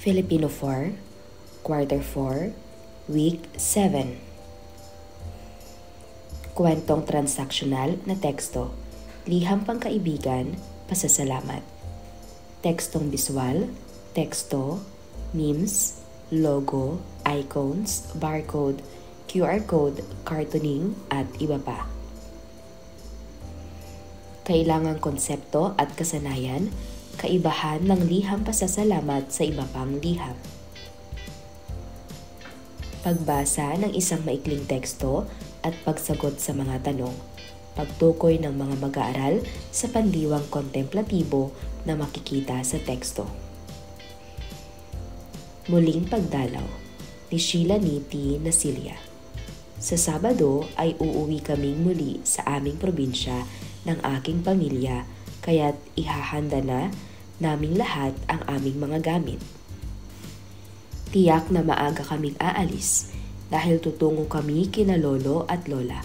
Filipino 4, Quarter 4, Week 7. Kwentong transaksyonal na teksto, liham pangkaibigan, pasasalamat. Tekstong biswal, teksto, memes, logo, icons, barcode, QR code, cartooning, at iba pa. Kailangang konsepto at kasanayan, kaibahan ng liham pasasalamat sa iba pang liham. Pagbasa ng isang maikling teksto at pagsagot sa mga tanong. Pagtukoy ng mga mag-aaral sa pandiwang kontemplatibo na makikita sa teksto. Muling pagdalaw ni Sheila Niti Nasilia. Sa Sabado ay uuwi kaming muli sa aming probinsya ng aking pamilya, kaya't ihahanda na naming lahat ang aming mga gamit. Tiyak na maaga kaming aalis dahil tutungo kami kina lolo at lola.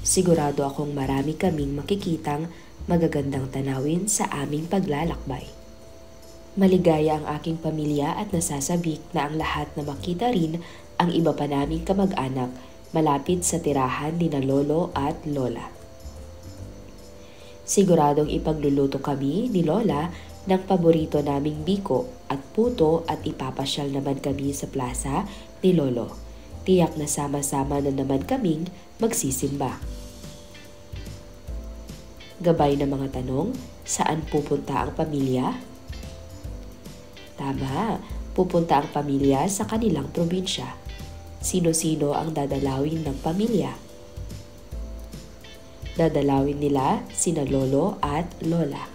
Sigurado akong marami kaming makikitang magagandang tanawin sa aming paglalakbay. Maligaya ang aking pamilya at nasasabik na ang lahat na makita rin ang iba pa naming kamag-anak malapit sa tirahan ni na lolo at lola. Siguradong ipagluluto kami ni lola ng paborito naming biko at puto at ipapasyal naman kami sa plaza ni lolo. Tiyak na sama-sama na naman kaming magsisimba. Gabay na mga tanong, saan pupunta ang pamilya? Tama, pupunta ang pamilya sa kanilang probinsya. Sino-sino ang dadalawin ng pamilya? Dadalawin nila sina lolo at lola.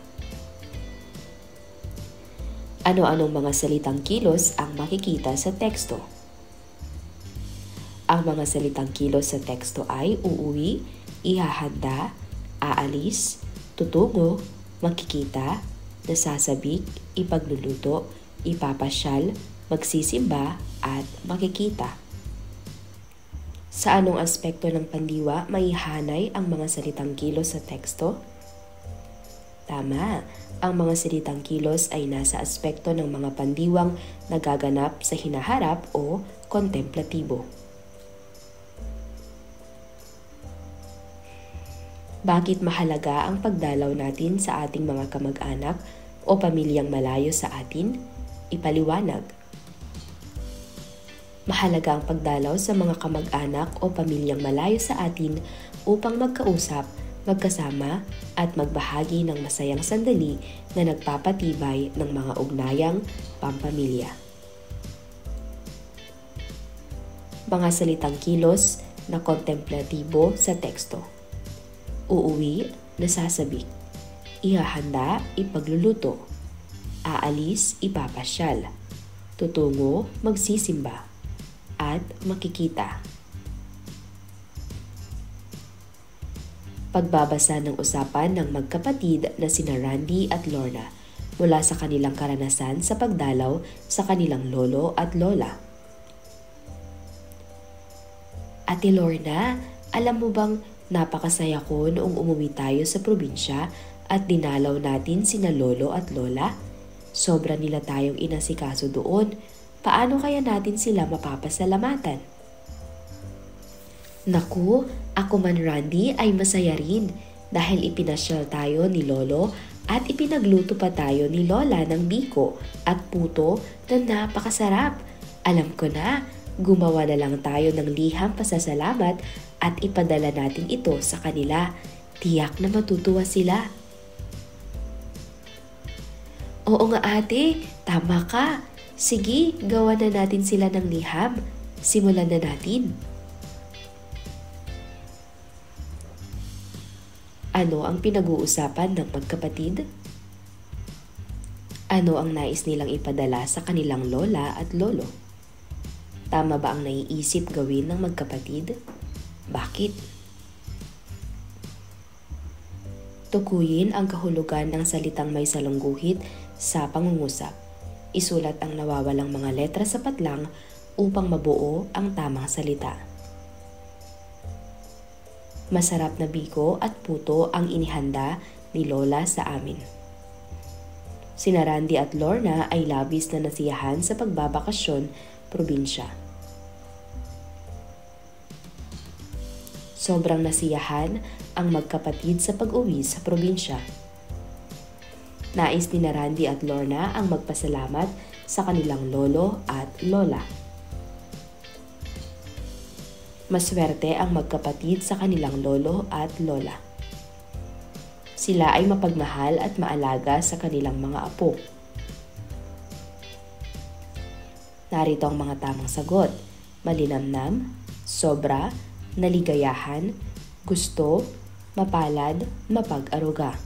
Ano-anong mga salitang kilos ang makikita sa teksto? Ang mga salitang kilos sa teksto ay uuwi, ihahanda, aalis, tutungo, makikita, nasasabik, ipagluluto, ipapasyal, magsisimba, at makikita. Sa anong aspekto ng pandiwa maihanay ang mga salitang kilos sa teksto? Tama, ang mga salitang kilos ay nasa aspekto ng mga pandiwang nagaganap sa hinaharap o kontemplatibo. Bakit mahalaga ang pagdalaw natin sa ating mga kamag-anak o pamilyang malayo sa atin? Ipaliwanag. Mahalaga ang pagdalaw sa mga kamag-anak o pamilyang malayo sa atin upang magkausap, magkasama at magbahagi ng masayang sandali na nagpapatibay ng mga ugnayang pampamilya. Mga salitang kilos na kontemplatibo sa teksto. Uuwi, nasasabik. Ihahanda, ipagluluto. Aalis, ipapasyal. Tutungo, magsisimba. At makikita. Pagbabasa ng usapan ng magkapatid na sina Randy at Lorna mula sa kanilang karanasan sa pagdalaw sa kanilang lolo at lola. Ate Lorna, alam mo bang napakasaya ko noong umuwi tayo sa probinsya at dinalaw natin sina lolo at lola? Sobra nila tayong inasikaso doon. Paano kaya natin sila mapapasalamatan? Naku, ako man Randy ay masaya rin dahil ipinasyal tayo ni lolo at ipinagluto pa tayo ni lola ng biko at puto na napakasarap. Alam ko na, gumawa na lang tayo ng liham pasasalamat at ipadala natin ito sa kanila. Tiyak na matutuwa sila. Oo nga ate, tama ka. Sige, gawa na natin sila ng liham. Simulan na natin. Ano ang pinag-uusapan ng magkapatid? Ano ang nais nilang ipadala sa kanilang lola at lolo? Tama ba ang naiisip gawin ng magkapatid? Bakit? Tukuyin ang kahulugan ng salitang may salungguhit sa pangungusap. Isulat ang nawawalang mga letra sa patlang upang mabuo ang tamang salita. Masarap na biko at puto ang inihanda ni Lola sa amin. Sina Randy at Lorna ay labis na nasiyahan sa pagbabakasyon probinsya. Sobrang nasiyahan ang magkapatid sa pag-uwi sa probinsya. Nais ni Randy at Lorna ang magpasalamat sa kanilang lolo at lola. Maswerte ang magkapatid sa kanilang lolo at lola. Sila ay mapagmahal at maalaga sa kanilang mga apo. Narito ang mga tamang sagot: malinamnam, sobra, naligayahan, gusto, mapalad, mapag-aruga.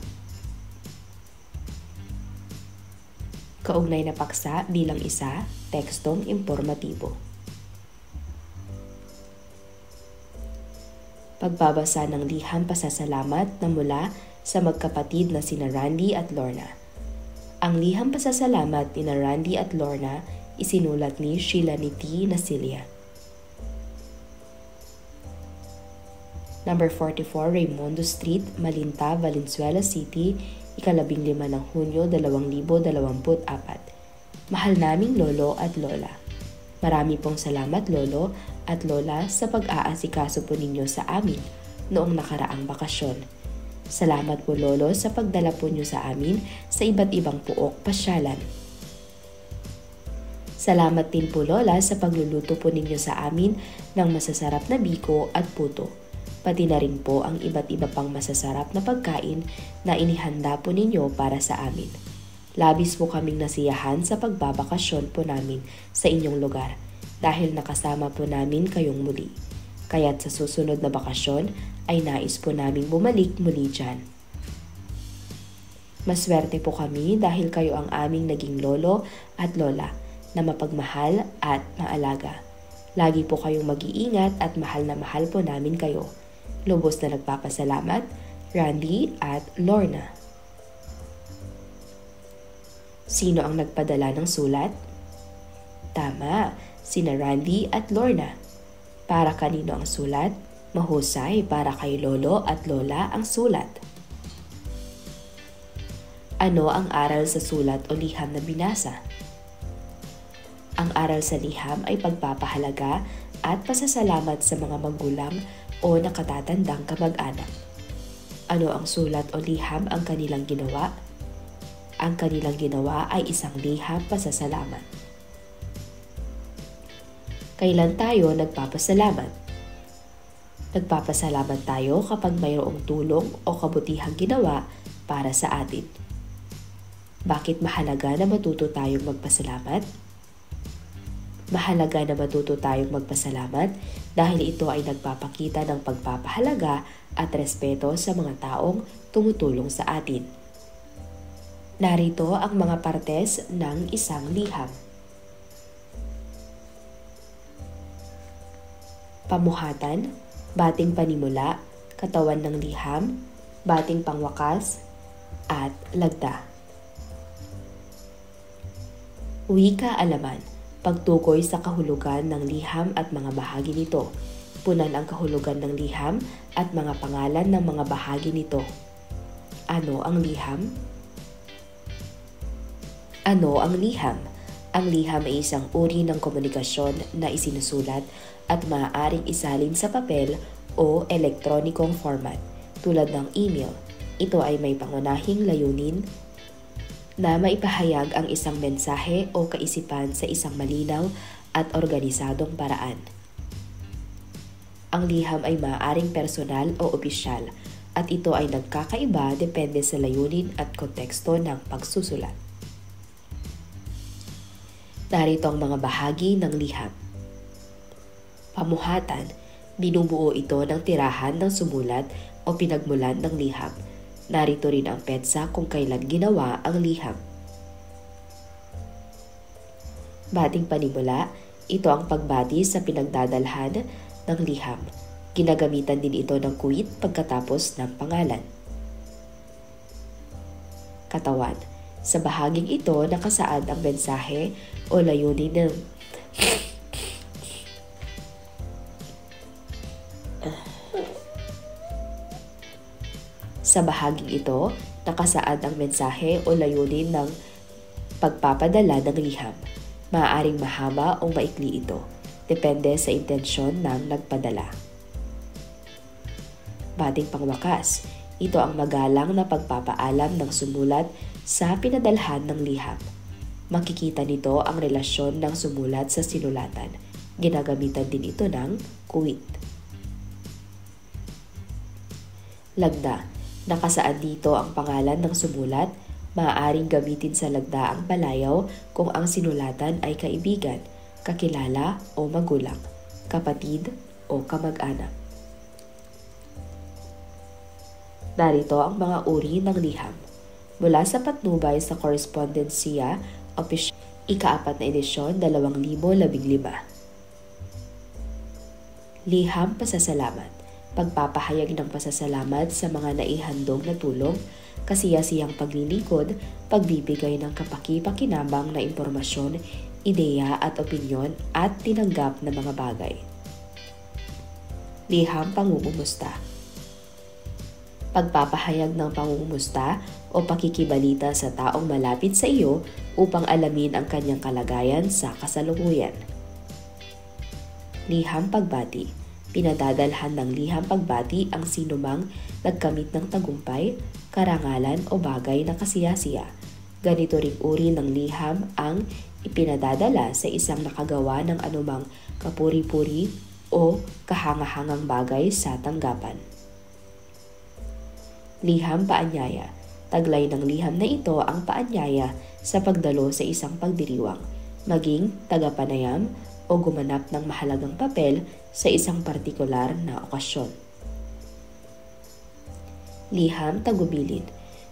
Kaugnay na paksa bilang isa, tekstong impormatibo. Pagbabasa ng liham pasasalamat na mula sa magkapatid na sina Randy at Lorna. Ang liham pasasalamat ni Randy at Lorna isinulat ni Sheila Niti Nasilia. Number 44, Raimundo Street, Malinta, Valenzuela City, 15 ng Hunyo 2024. Mahal naming lolo at lola. Marami pong salamat lolo at lola sa pag-aasikaso po ninyo sa amin noong nakaraang bakasyon. Salamat po lolo sa pagdala po nyo sa amin sa iba't ibang puok pasyalan. Salamat din po lola sa pagluluto po ninyo sa amin ng masasarap na biko at puto. Pati na rin po ang iba't iba pang masasarap na pagkain na inihanda po ninyo para sa amin. Labis po kaming nasiyahan sa pagbabakasyon po namin sa inyong lugar dahil nakasama po namin kayong muli. Kaya't sa susunod na bakasyon ay nais po naming bumalik muli dyan. Maswerte po kami dahil kayo ang aming naging lolo at lola na mapagmahal at maalaga. Lagi po kayong mag-iingat at mahal na mahal po namin kayo. Lubos na nagpapasalamat, Randy at Lorna. Sino ang nagpadala ng sulat? Tama, sina Randy at Lorna. Para kanino ang sulat? Mahusay, para kay lolo at lola ang sulat. Ano ang aral sa sulat o liham na binasa? Ang aral sa liham ay pagpapahalaga at pasasalamat sa mga magulang o nakatatandang kamag-anak. Ano ang sulat o liham ang kanilang ginawa? Ang kanilang ginawa ay isang liham pasasalamat. Kailan tayo nagpapasalamat? Nagpapasalamat tayo kapag mayroong tulong o kabutihang ginawa para sa atin. Bakit mahalaga na matuto tayong magpasalamat? Mahalaga na matuto tayong magpasalamat dahil ito ay nagpapakita ng pagpapahalaga at respeto sa mga taong tumutulong sa atin. Narito ang mga partes ng isang liham. Pamuhatan, bating panimula, katawan ng liham, bating pangwakas, at lagda. Wika-alaman, pagtukoy sa kahulugan ng liham at mga bahagi nito. Punan ang kahulugan ng liham at mga pangalan ng mga bahagi nito. Ano ang liham? Ano ang liham? Ang liham ay isang uri ng komunikasyon na isinusulat at maaaring isalin sa papel o elektronikong format tulad ng email. Ito ay may pangunahing layunin na maipahayag ang isang mensahe o kaisipan sa isang malinaw at organisadong paraan. Ang liham ay maaaring personal o opisyal at ito ay nagkakaiba depende sa layunin at konteksto ng pagsusulat. Narito ang mga bahagi ng liham. Pamuhatan, binubuo ito ng tirahan ng sumulat o pinagmulan ng liham. Narito rin ang petsa kung kailan ginawa ang liham. Bating panimula, ito ang pagbati sa pinagdadalhan ng liham. Ginagamitan din ito ng kuwit pagkatapos ng pangalan. Katawan, sa bahaging ito nakasaad ang mensahe o layunin ng Sa bahaging ito, nakasaad ang mensahe o layunin ng Pagpapadala ng liham. Maaaring mahaba o maikli ito. Depende sa intensyon ng nagpadala. Bating pangwakas. Ito ang magalang na pagpapaalam ng sumulat sa pinadalhan ng liham. Makikita nito ang relasyon ng sumulat sa sinulatan. Ginagamitan din ito ng kuwit. Lagda. Nakasaad dito ang pangalan ng sumulat. Maaaring gamitin sa lagda ang palayaw kung ang sinulatan ay kaibigan, kakilala o magulang, kapatid o kamag-anak. Narito ang mga uri ng liham. Mula sa patnubay sa Korespondensiya, ika-4 na edisyon, 2015. Liham pasasalamat. Pagpapahayag ng pasasalamat sa mga naihandog na tulong, kasiyasiyang paglilingkod, pagbibigay ng kapaki-pakinabang na impormasyon, ideya at opinyon at tinanggap na mga bagay. Liham pangungumusta. Pagpapahayag ng pangungumusta o pakikibalita sa taong malapit sa iyo upang alamin ang kanyang kalagayan sa kasalukuyan. Liham pagbati. Pinadadalhan ng liham pagbati ang sinumang nagkamit ng tagumpay, karangalan o bagay na kasiyasiya. Ganito ring uri ng liham ang ipinadadala sa isang nakagawa ng anumang kapuri-puri o kahangahangang bagay sa tanggapan. Liham paanyaya. Taglay ng liham na ito ang paanyaya sa pagdalo sa isang pagdiriwang, maging tagapanayam o gumanap ng mahalagang papel sa isang partikular na okasyon. Liham tagubilin.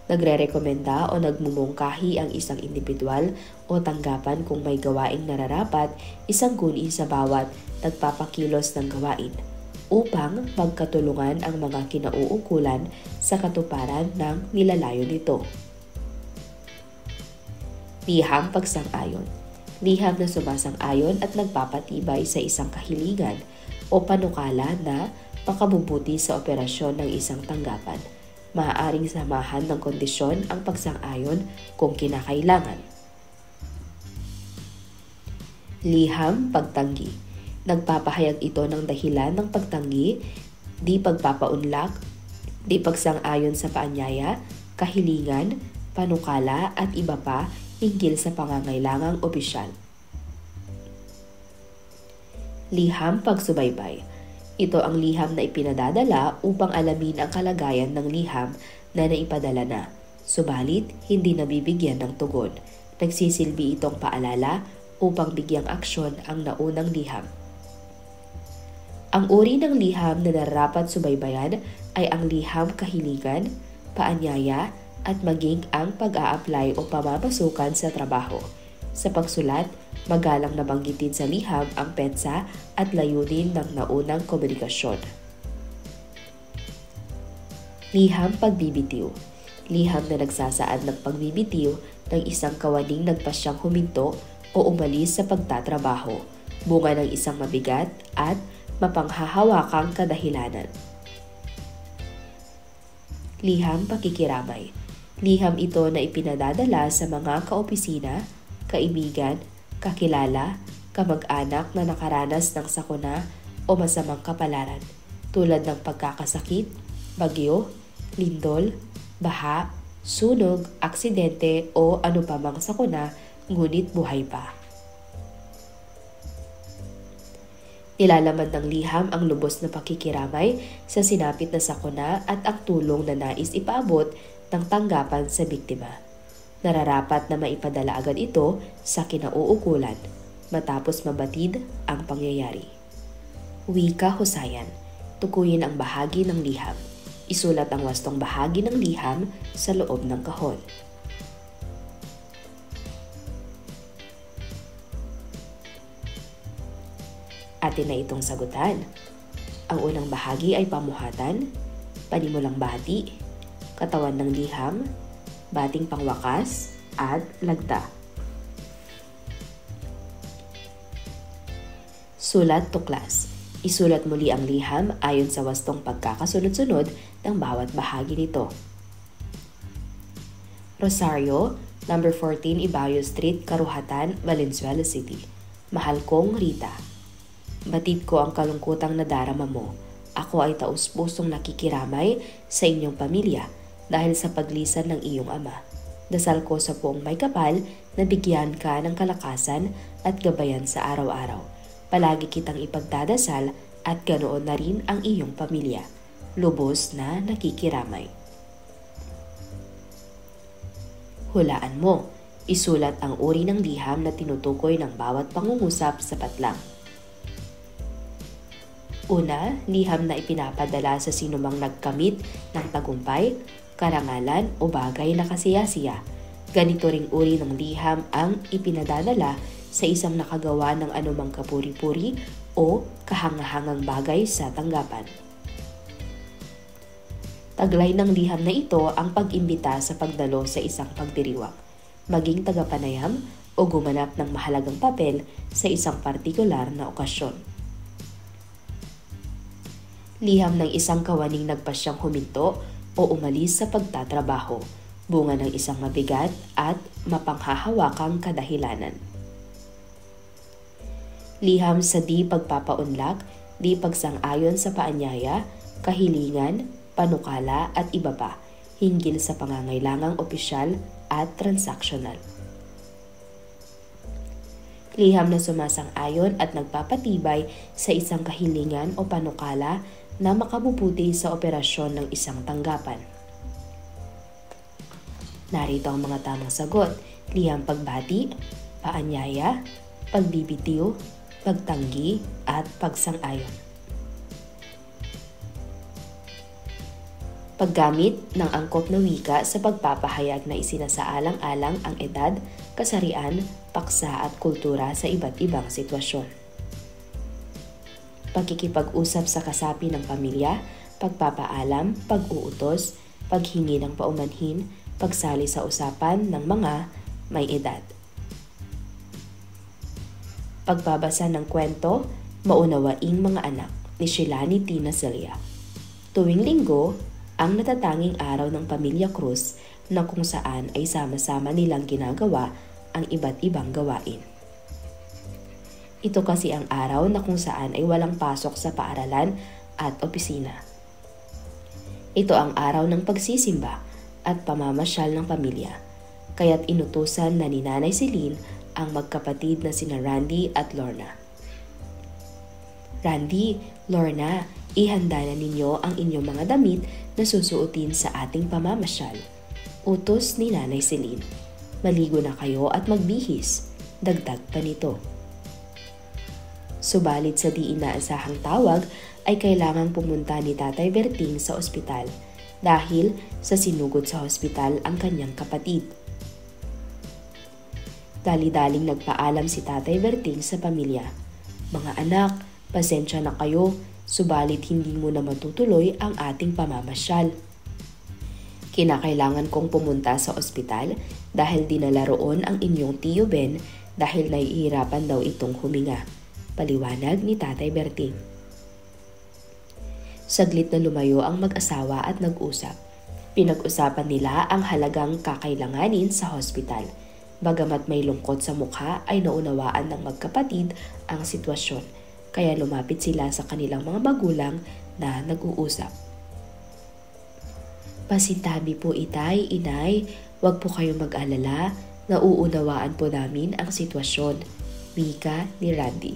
Nagre-rekomenda o nagmumungkahi ang isang individual o tanggapan kung may gawaing nararapat isang guni sa bawat nagpapakilos ng gawain upang magkatulungan ang mga kinauukulan sa katuparan ng nilalayo nito. Liham pagsang-ayon. Liham na sumasang-ayon at nagpapatibay sa isang kahilingan o panukala na makabubuti sa operasyon ng isang tanggapan. Maaaring samahan ng kondisyon ang pagsang-ayon kung kinakailangan. Liham pagtanggi. Nagpapahayag ito ng dahilan ng pagtanggi, di pagpapaunlak, di pagsang-ayon sa paanyaya, kahilingan, panukala at iba pa hinggil sa pangangailangang opisyal. Liham pagsubaybay. Ito ang liham na ipinadadala upang alamin ang kalagayan ng liham na naipadala na, subalit hindi nabibigyan ng tugon. Nagsisilbi itong paalala upang bigyang aksyon ang naunang liham. Ang uri ng liham na nararapat subaybayan ay ang liham kahilingan, paanyaya, at maging ang pag-a-apply o pamamasukan sa trabaho. Sa pagsulat, magalang na banggitin sa liham ang petsa at layunin ng naunang komunikasyon. Liham pagbibitiw. Liham na nagsasaad ng pagbibitiw ng isang kawaning nagpasyang huminto o umalis sa pagtatrabaho, bunga ng isang mabigat at mapanghahawakang kadahilanan. Liham pakikiramay. Liham ito na ipinadadala sa mga kaopisina, kaibigan, kakilala, kamag-anak na nakaranas ng sakuna o masamang kapalaran tulad ng pagkakasakit, bagyo, lindol, baha, sunog, aksidente o anupamang sakuna ngunit buhay pa. Nilalaman ng liham ang lubos na pakikiramay sa sinapit na sakuna at ang tulong na nais ipaabot ng tanggapan sa biktima. Nararapat na maipadala agad ito sa kinauukulan matapos mabatid ang pangyayari. Wika husayan. Tukuyin ang bahagi ng liham. Isulat ang wastong bahagi ng liham sa loob ng kahon. Atin na itong sagutan. Ang unang bahagi ay pamuhatan, panimulang bati, katawan ng liham, bating pangwakas, at lagda. Sulat tuklas. Isulat muli ang liham ayon sa wastong pagkakasunod-sunod ng bawat bahagi nito. Rosaryo, Number 14, Ibayo Street, Karuhatan, Valenzuela City. Mahal kong Rita. Batid ko ang kalungkutang nadarama mo. Ako ay taus-pusong nakikiramay sa inyong pamilya dahil sa paglisan ng iyong ama. Dasal ko sa Poong May Kapal na bigyan ka ng kalakasan at gabayan sa araw-araw. Palagi kitang ipagdadasal at ganoon na rin ang iyong pamilya. Lubos na nakikiramay. Hulaan mo. Isulat ang uri ng liham na tinutukoy ng bawat pangungusap sa patlang. Una, liham na ipinapadala sa sinumang nagkamit ng tagumpay, karangalan o bagay na kasiyasiya. Ganito ring uri ng liham ang ipinadadala sa isang nakagawa ng anumang kapuri-puri o kahangahangang bagay sa tanggapan. Taglay ng liham na ito ang pag-imbita sa pagdalo sa isang pagdiriwang, maging tagapanayam o gumanap ng mahalagang papel sa isang partikular na okasyon. Liham ng isang kawaning nagpasyang huminto o umalis sa pagtatrabaho, bunga ng isang mabigat at mapanghahawakang kadahilanan. Liham sa di pagpapaunlak, di pagsang-ayon sa paanyaya, kahilingan, panukala at iba pa, hinggil sa pangangailangang opisyal at transaksyonal. Liham na sumasang-ayon at nagpapatibay sa isang kahilingan o panukala na makabubuti sa operasyon ng isang tanggapan. Narito ang mga tamang sagot: liham pagbati, paanyaya, pagbibitiw, pagtanggi, at pagsang-ayon. Paggamit ng angkop na wika sa pagpapahayag na isinasaalang-alang ang edad, kasarian, paksa at kultura sa iba't ibang sitwasyon. Pagkikipag-usap sa kasapi ng pamilya, pagpapaalam, pag-uutos, paghingi ng paumanhin, pagsali sa usapan ng mga may edad. Pagbabasa ng kwento, Maunawaing Mga Anak ni Shilani Tina Celia. Tuwing Linggo, ang natatanging araw ng Pamilya Cruz na kung saan ay sama-sama nilang ginagawa ang iba't ibang gawain. Ito kasi ang araw na kung saan ay walang pasok sa paaralan at opisina. Ito ang araw ng pagsisimba at pamamasyal ng pamilya, kaya't inutusan na ni Nanay Celine ang magkapatid na sina Randy at Lorna. Randy, Lorna, ihanda na ninyo ang inyong mga damit na susuotin sa ating pamamasyal. Utos ni Nanay Celine. Maligo na kayo at magbihis. Dagdag pa nito. Subalit sa di inaasahang tawag ay kailangang pumunta ni Tatay Berting sa ospital dahil sa sinugod sa ospital ang kanyang kapatid. Dali-daling nagpaalam si Tatay Berting sa pamilya. Mga anak, pasensya na kayo, subalit hindi mo na matutuloy ang ating pamamasyal. Kinakailangan kong pumunta sa ospital dahil dinala roon ang inyong Tiyo Ben dahil nahihirapan daw itong huminga. Paliwanag ni Tatay Berting. Saglit na lumayo ang mag-asawa at nag-usap. Pinag-usapan nila ang halagang kakailanganin sa hospital. Bagamat may lungkot sa mukha ay naunawaan ng magkapatid ang sitwasyon, kaya lumapit sila sa kanilang mga magulang na nag-uusap. Pasintabi po itay, inay, wag po kayong mag-alala, nauunawaan po namin ang sitwasyon, wika ni Randy.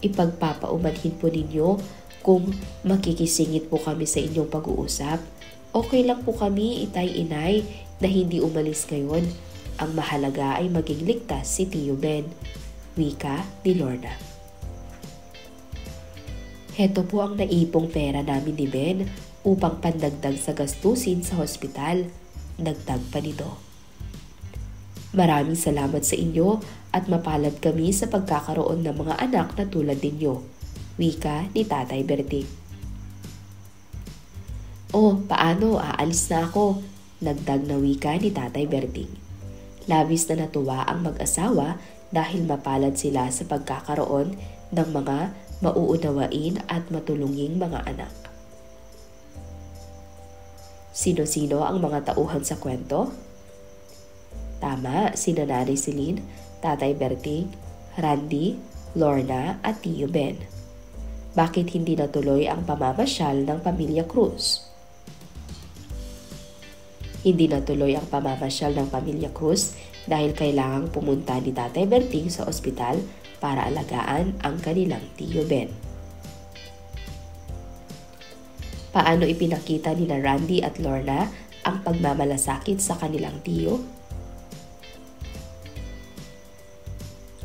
Ipagpapaumanhin po ninyo kung makikisingit po kami sa inyong pag-uusap. Okay lang po kami, itay-inay, na hindi umalis ngayon. Ang mahalaga ay maging ligtas si Tiyo Ben, wika ni Lorna. Heto po ang naipong pera namin ni Ben upang pandagdag sa gastusin sa hospital. Dagdag pa nito. Maraming salamat sa inyo at mapalad kami sa pagkakaroon ng mga anak na tulad ninyo, wika ni Tatay Berting. Oh, paano? Aalis na ako, nagdag na wika ni Tatay Berting. Labis na natuwa ang mag-asawa dahil mapalad sila sa pagkakaroon ng mga mauunawain at matulunging mga anak. Sino-sino ang mga tauhan sa kwento? Tama, sina Nanay Celine, Tatay Berting, Randy, Lorna at Tio Ben. Bakit hindi natuloy ang pamamasyal ng Pamilya Cruz? Hindi natuloy ang pamamasyal ng Pamilya Cruz dahil kailangang pumunta ni Tatay Berting sa ospital para alagaan ang kanilang Tio Ben. Paano ipinakita ni Randy at Lorna ang pagmamalasakit sa kanilang tiyo?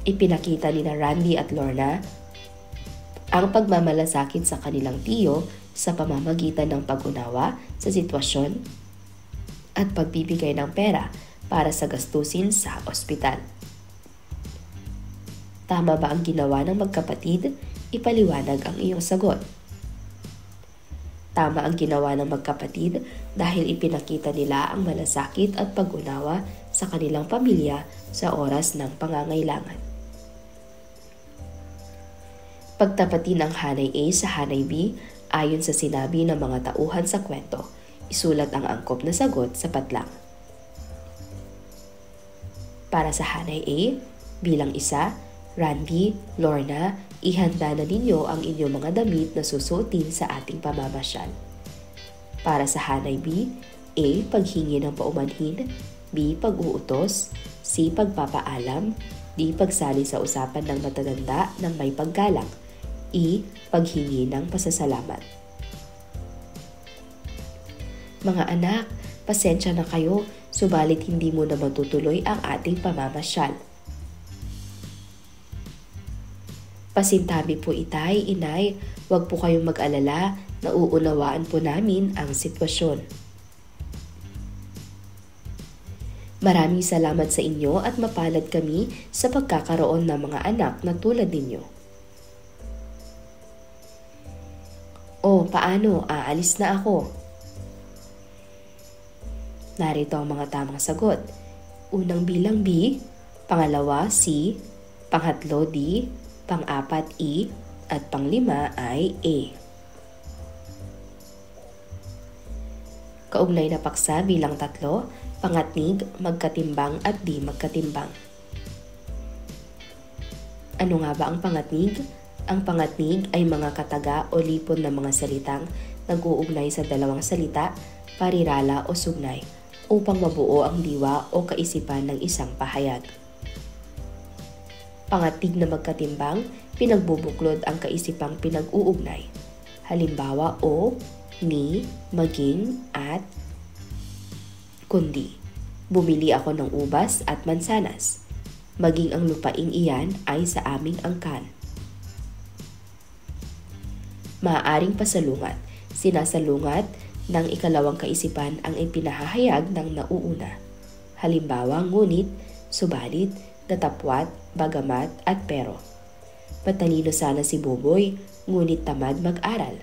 Ipinakita ni Randy at Lorna ang pagmamalasakit sa kanilang tiyo sa pamamagitan ng pag-unawa sa sitwasyon at pagbibigay ng pera para sa gastusin sa ospital. Tama ba ang ginawa ng magkapatid? Ipaliwanag ang iyong sagot. Tama ang ginawa ng magkapatid dahil ipinakita nila ang malasakit at pag-unawa sa kanilang pamilya sa oras ng pangangailangan. Pagtapatin ang hanay A sa hanay B ayon sa sinabi ng mga tauhan sa kwento, isulat ang angkop na sagot sa patlang. Para sa hanay A, bilang isa, Randy, Lorna, ihanda na ninyo ang inyong mga damit na susuotin sa ating pamamasyal. Para sa hanay B, A. Paghingi ng paumanhin, B. Pag-uutos, C. Pagpapaalam, D. Pagsali sa usapan ng matatanda ng may paggalang, E. Paghingi ng pasasalamat. Mga anak, pasensya na kayo, subalit hindi mo na matutuloy ang ating pamamasyal. Pasintabi po itay, inay, huwag po kayong mag-alala, nauunawaan po namin ang sitwasyon. Maraming salamat sa inyo at mapalad kami sa pagkakaroon ng mga anak na tulad ninyo. O, paano? Aalis na ako. Narito ang mga tamang sagot. Unang bilang B, pangalawa C, pangatlo D, pang-apat E, at pang-lima ay A. Kaugnay na paksa bilang tatlo, pangatnig, magkatimbang at di magkatimbang. Ano nga ba ang pangatnig? Ang pangatnig ay mga kataga o lipon ng mga salitang nag-uugnay sa dalawang salita, parirala o sugnay, upang mabuo ang diwa o kaisipan ng isang pahayag. Pangatnig na magkatimbang, pinagbubuklod ang kaisipang pinag-uugnay. Halimbawa o, ni, maging, at kundi. Bumili ako ng ubas at mansanas. Maging ang lupaing iyan ay sa aming angkan. Maaaring pasalungat. Sinasalungat ng ikalawang kaisipan ang ipinahahayag ng nauuna. Halimbawa, ngunit, subalit, datapwat, bagamat at pero. Matalino sana si Boboy, ngunit tamad mag-aral.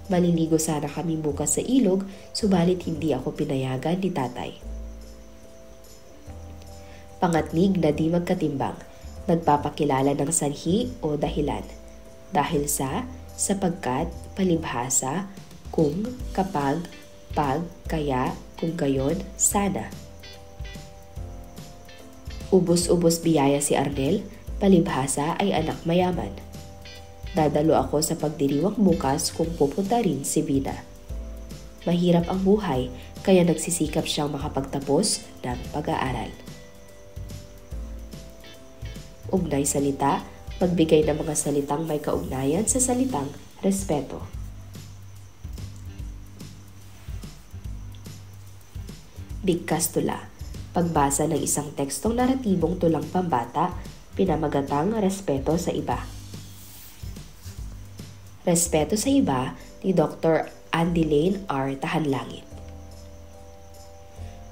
Maliligo sana kami bukas sa ilog, subalit hindi ako pinayagan ni tatay. Pangatnig na di magkatimbang, nagpapakilala ng sanhi o dahilan. Dahil sa, sapagkat, palibhasa, kung, kapag, pag, kaya, kung gayon, sana. Ubos-ubos biyaya si Arnel, palibhasa ay anak mayaman. Dadalo ako sa pagdiriwang bukas kung pupunta rin si Bina. Mahirap ang buhay, kaya nagsisikap siyang makapagtapos ng pag-aaral. Ugnay salita, magbigay ng mga salitang may kaugnayan sa salitang respeto. Bigkas tula. Pagbasa ng isang tekstong naratibong tulang pambata, pinamagatang respeto sa iba. Respeto sa iba ni Dr. Andilane R. Tahanlangit.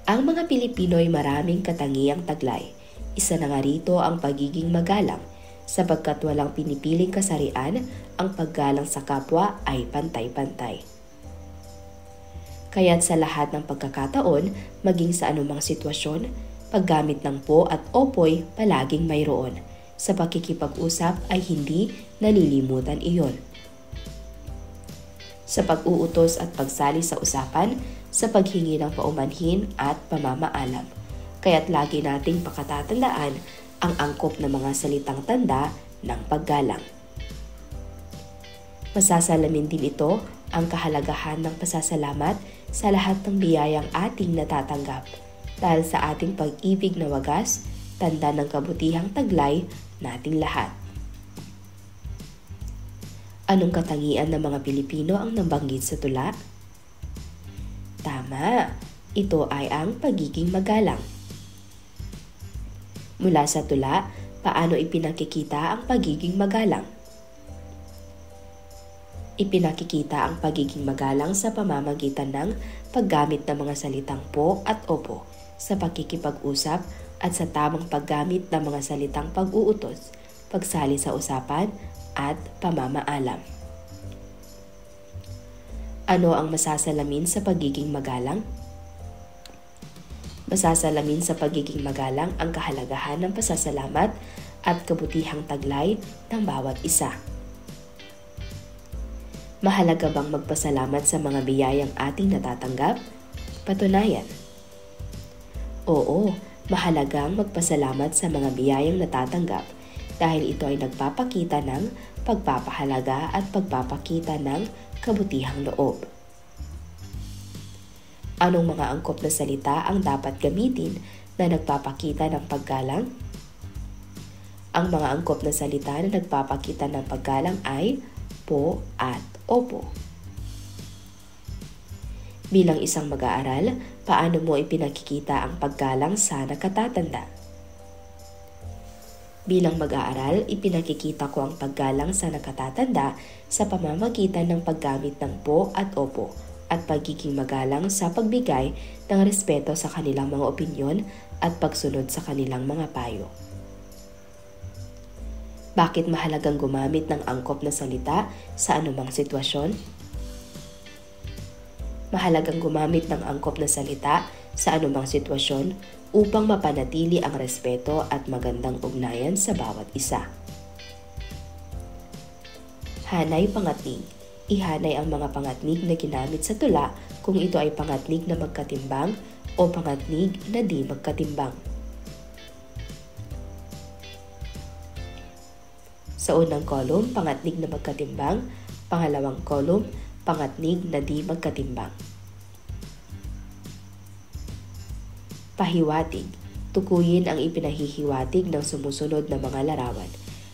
Ang mga Pilipino ay maraming katangiang taglay. Isa na nga rito ang pagiging magalang, sapagkat walang pinipiling kasarian, ang paggalang sa kapwa ay pantay-pantay. Kaya't sa lahat ng pagkakataon, maging sa anumang sitwasyon, paggamit ng po at opoy palaging mayroon. Sa pakikipag-usap ay hindi nalilimutan iyon. Sa pag-uutos at pagsali sa usapan, sa paghingi ng paumanhin at pamamaalam. kaya't lagi nating pakatatandaan ang angkop na mga salitang tanda ng paggalang. Masasalamin din ito ang kahalagahan ng pasasalamat sa lahat ng biyayang ating natatanggap dahil sa ating pag-ibig na wagas, tanda ng kabutihang taglay nating lahat. Anong katangian ng mga Pilipino ang nabanggit sa tula? Tama, ito ay ang pagiging magalang. Mula sa tula, paano ipinakikita ang pagiging magalang? Ipinakikita ang pagiging magalang sa pamamagitan ng paggamit ng mga salitang po at opo sa pakikipag-usap at sa tamang paggamit ng mga salitang pag-uutos, pagsali sa usapan at pamamaalam. Ano ang masasalamin sa pagiging magalang? Masasalamin sa pagiging magalang ang kahalagahan ng pasasalamat at kabutihang taglay ng bawat isa. Mahalaga bang magpasalamat sa mga biyayang ating natatanggap? Patunayan. Oo, mahalagang magpasalamat sa mga biyayang natatanggap dahil ito ay nagpapakita ng pagpapahalaga at pagpapakita ng kabutihang loob. Anong mga angkop na salita ang dapat gamitin na nagpapakita ng paggalang? Ang mga angkop na salita na nagpapakita ng paggalang ay po at opo. Bilang isang mag-aaral, paano mo ipinakikita ang paggalang sa nakatatanda? Bilang mag-aaral, ipinakikita ko ang paggalang sa nakatatanda sa pamamagitan ng paggamit ng po at opo at pagiging magalang sa pagbigay ng respeto sa kanilang mga opinyon at pagsunod sa kanilang mga payo. Bakit mahalagang gumamit ng angkop na salita sa anumang sitwasyon? Mahalagang gumamit ng angkop na salita sa anumang sitwasyon upang mapanatili ang respeto at magandang ugnayan sa bawat isa. Hanay pangatnig. Ihanay ang mga pangatnig na ginamit sa tula kung ito ay pangatnig na magkatimbang o pangatnig na di magkatimbang. Sa unang kolum, pangatnig na magkatimbang. Pangalawang kolum, pangatnig na di magkatimbang. Pahiwatig. Tukuyin ang ipinahihiwatig ng sumusunod na mga larawan.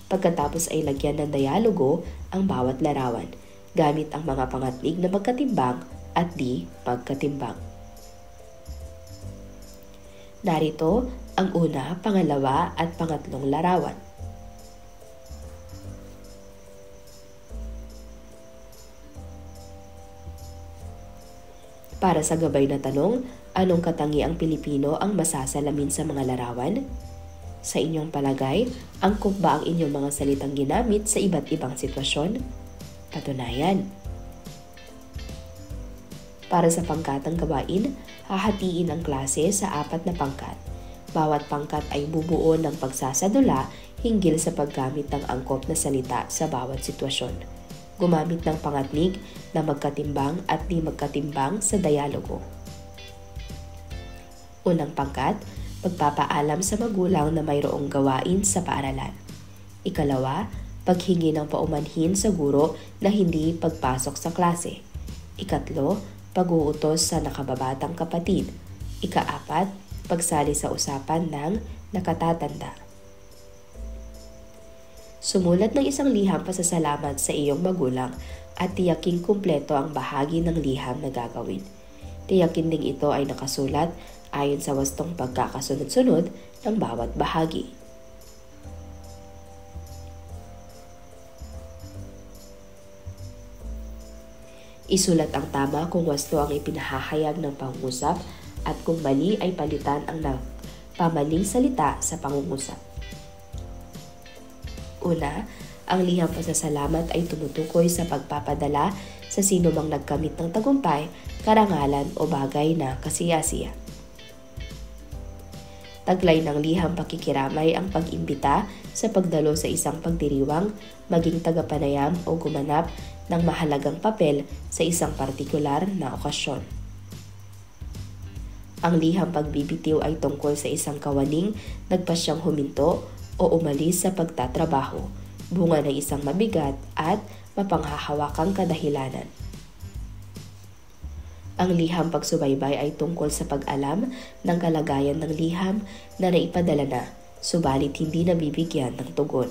Pagkatapos ay lagyan ng dialogo ang bawat larawan, gamit ang mga pangatnig na magkatimbang at di magkatimbang. Narito ang una, pangalawa at pangatlong larawan. Para sa gabay na tanong, anong katangiang Pilipino ang masasalamin sa mga larawan? Sa inyong palagay, angkop ba ang inyong mga salitang ginamit sa iba't ibang sitwasyon? Patunayan. Para sa pangkatang gawain, hahatiin ang klase sa 4 na pangkat. Bawat pangkat ay bubuo ng pagsasadula hinggil sa paggamit ng angkop na salita sa bawat sitwasyon. Gumamit ng pangatnig na magkatimbang at di magkatimbang sa dialogo. Unang pangkat, pagpapaalam sa magulang na mayroong gawain sa paaralan. Ikalawa, paghingi ng paumanhin sa guro na hindi pagpasok sa klase. Ikatlo, pag-uutos sa nakababatang kapatid. Ika-4, pagsali sa usapan ng nakatatanda. Sumulat ng isang liham pasasalamat sa iyong magulang at tiyaking kumpleto ang bahagi ng liham na gagawin. Tiyakin ding ito ay nakasulat ayon sa wastong pagkakasunod-sunod ng bawat bahagi. Isulat ang tama kung wasto ang ipinahahayag ng pangungusap at kung mali ay palitan ang pamaling salita sa pangungusap. Una, ang liham pasasalamat ay tumutukoy sa pagpapadala sa sino mang nagkamit ng tagumpay, karangalan o bagay na kasiyasiya. Taglay ng liham pakikiramay ang pag-imbita sa pagdalo sa isang pagdiriwang, maging tagapanayam o gumanap ng mahalagang papel sa isang partikular na okasyon. Ang liham pagbibitiw ay tungkol sa isang kawaning nagpasyang huminto o umalis sa pagtatrabaho, bunga ng isang mabigat at mapanghahawakang kadahilanan. Ang liham pagsubaybay ay tungkol sa pag-alam ng kalagayan ng liham na naipadala na, subalit hindi nabibigyan ng tugon.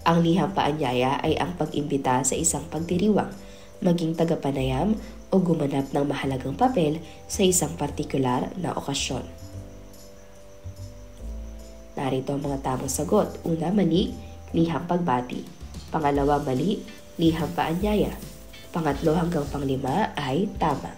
Ang liham paanyaya ay ang pag-imbita sa isang pagdiriwang, maging tagapanayam o gumanap ng mahalagang papel sa isang partikular na okasyon. Narito ang mga tamang sagot. Una, mali, liham pagbati. Pangalawa, mali, liham paanyaya. Pangatlo hanggang panglima ay tama.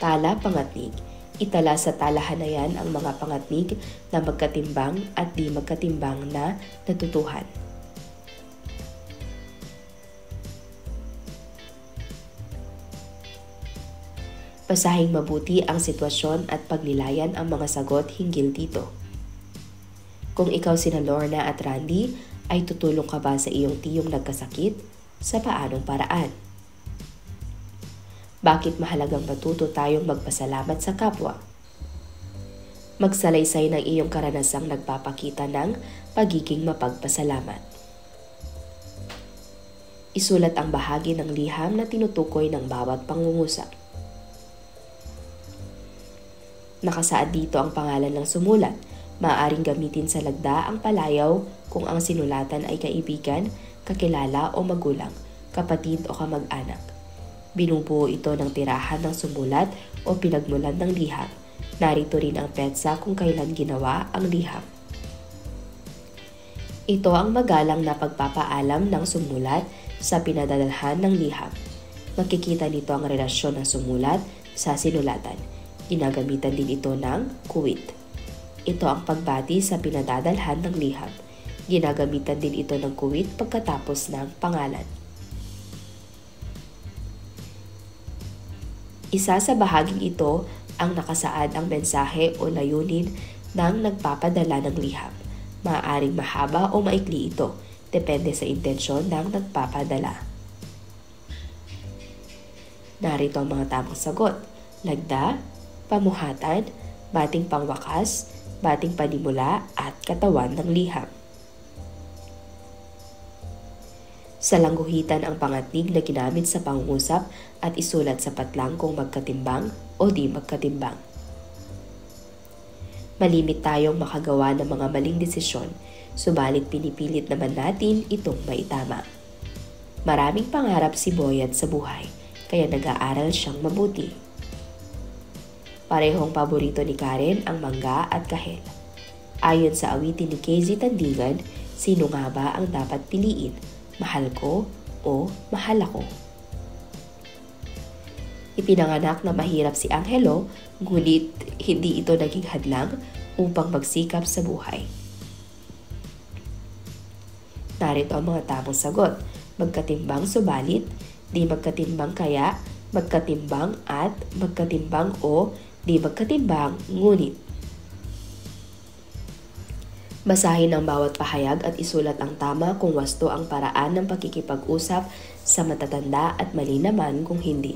Tala pangatnig. Itala sa talahanayan ang mga pangatnig na magkatimbang at di magkatimbang na natutuhan. Basahing mabuti ang sitwasyon at pagnilayan ang mga sagot hinggil dito. Kung ikaw sina Lorna at Randy, ay tutulong ka ba sa iyong tiyong nagkasakit? Sa paanong paraan? Bakit mahalagang matuto tayong magpasalamat sa kapwa? Magsalaysay ng iyong karanasang nagpapakita ng pagiging mapagpasalamat. Isulat ang bahagi ng liham na tinutukoy ng bawat pangungusap. Nakasaad dito ang pangalan ng sumulat. Maaaring gamitin sa lagda ang palayaw kung ang sinulatan ay kaibigan, kakilala o magulang, kapatid o kamag-anak. Binubuo ito ng tirahan ng sumulat o pinagmulan ng liham. Narito rin ang petsa kung kailan ginawa ang liham. Ito ang magalang na pagpapaalam ng sumulat sa pinadadalhan ng liham. Makikita nito ang relasyon ng sumulat sa sinulatan. Ginagamitan din ito ng kuwit. Ito ang pagbati sa pinadadalhan ng liham. Ginagamitan din ito ng kuwit pagkatapos ng pangalan. Isa sa bahaging ito ang nakasaad ang mensahe o layunin ng nagpapadala ng liham. Maaaring mahaba o maikli ito, depende sa intensyon ng nagpapadala. Narito ang mga tamang sagot. Lagda, pamuhatan, bating pangwakas, bating panimula at katawan ng liham. Sa langguhitan ang pangatnig na ginamit sa pangungusap at isulat sa patlang kung magkatimbang o di magkatimbang. Malimit tayong makagawa ng mga maling desisyon, subalit pinipilit naman natin itong maitama. Maraming pangarap si Boyet sa buhay, kaya nag-aaral siyang mabuti. Parehong paborito ni Karen ang mangga at kahel. Ayon sa awitin ni KZ Tandingan, sino nga ba ang dapat piliin? Mahal ko o mahal ako? Ipinanganak na mahirap si Angelo, ngunit hindi ito naging hadlang upang magsikap sa buhay. Narito ang mga tamang sagot. Magkatimbang subalit, di magkatimbang kaya, magkatimbang at magkatimbang o di magkatimbang ngunit. Basahin ang bawat pahayag at isulat ang tama kung wasto ang paraan ng pakikipag-usap sa matatanda at mali naman kung hindi.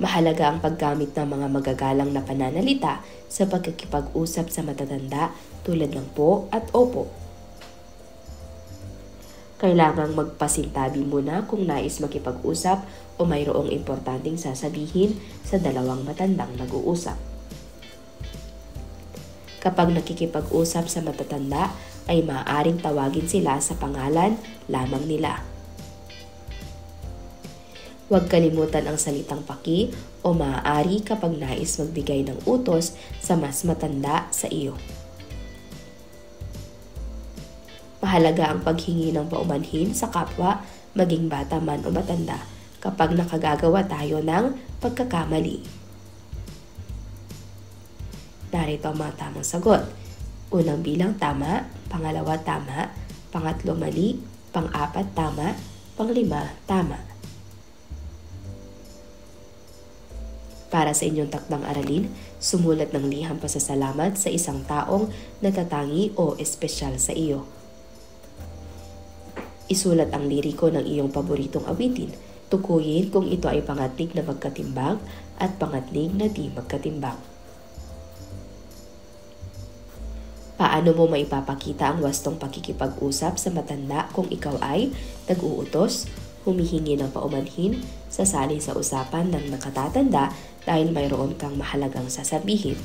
Mahalaga ang paggamit ng mga magagalang na pananalita sa pagkikipag-usap sa matatanda tulad ng po at opo. Kailangang magpasintabi muna kung nais makipag-usap o mayroong importanteng sasabihin sa dalawang matandang nag-uusap. Kapag nakikipag-usap sa matatanda, ay maaaring tawagin sila sa pangalan lamang nila. Huwag kalimutan ang salitang paki o maaari kapag nais magbigay ng utos sa mas matanda sa iyo. Mahalaga ang paghingi ng paumanhin sa kapwa, maging bata man o matanda, kapag nakagagawa tayo ng pagkakamali. Narito ang mga tamang sagot. Unang bilang tama, pangalawa tama, pangatlo mali, pang-apat tama, panglima tama. Para sa inyong takdang aralin, sumulat ng liham pasasalamat sa isang taong natatangi o espesyal sa iyo. Isulat ang liriko ng iyong paboritong awitin. Tukuyin kung ito ay pangatnig na magkatimbang at pangatnig na di magkatimbang. Paano mo maipapakita ang wastong pakikipag-usap sa matanda kung ikaw ay nag-uutos, humihingi ng paumanhin, sasali sa usapan ng nakatatanda dahil mayroon kang mahalagang sasabihin?